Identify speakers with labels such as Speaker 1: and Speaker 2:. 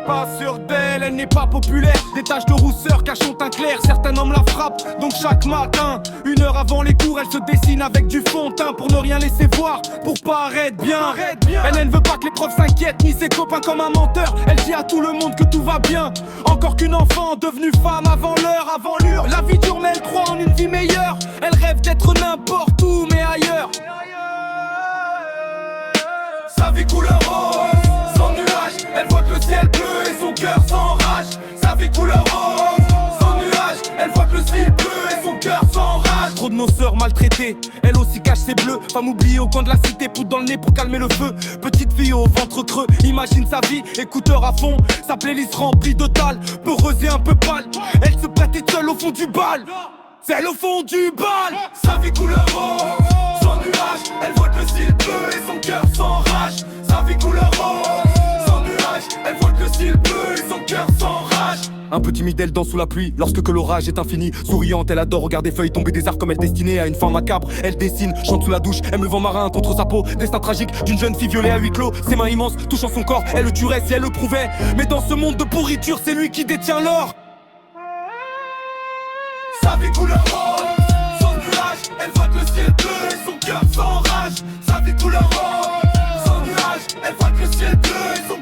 Speaker 1: Pas sûre d'elle, elle n'est pas populaire. Des taches de rousseur cachent son teint clair. Certains hommes la frappent, donc chaque matin, 1 heure avant les cours, elle se dessine avec du fond de teint pour ne rien laisser voir, pour paraître bien. Elle ne veut pas que les profs s'inquiètent, ni ses copains comme un menteur. Elle dit à tout le monde que tout va bien. Encore qu'une enfant devenue femme avant l'heure, avant l'heure. La vie dure mais elle croit en une vie meilleure. Elle rêve d'être n'importe où mais ailleurs. Sa vie couleur rose, sans nuage. Elle voit que le ciel bleu et son cœur s'enrage. Sa vie couleur rose, sans nuage. Elle voit que le ciel bleu et son cœur s'enrage. Trop de nos sœurs maltraitées, elle aussi cache ses bleus. Femme oubliée au coin de la cité, poudre dans le nez pour calmer le feu. Petite fille au ventre creux, imagine sa vie, écouteur à fond. Sa playlist remplie de dalles, peureuse et un peu pâle. Elle se prêtait seule au fond du bal. Celle au fond du bal. Sa vie couleur rose, sans nuage. Elle voit que le ciel bleu et son cœur s'enrage. Sa vie couleur rose, sans nuage. Elle voit que le ciel bleu et son cœur s'enrage. Un peu timide, elle danse sous la pluie lorsque que l'orage est infini. Souriante, elle adore regarder feuilles tomber des arbres comme elle destinée à une fin macabre. Elle dessine, chante sous la douche, aime le vent marin contre sa peau. Destin tragique d'une jeune fille violée à huis clos. Ses mains immenses touchant son corps, elle le tuerait si elle le prouvait. Mais dans ce monde de pourriture, c'est lui qui détient l'or. Sa vie couleur rose, sans nuage. Elle voit que le ciel bleu et son cœur s'enrage. Sa vie couleur rose, sans nuage. Elle voit que le ciel bleu et son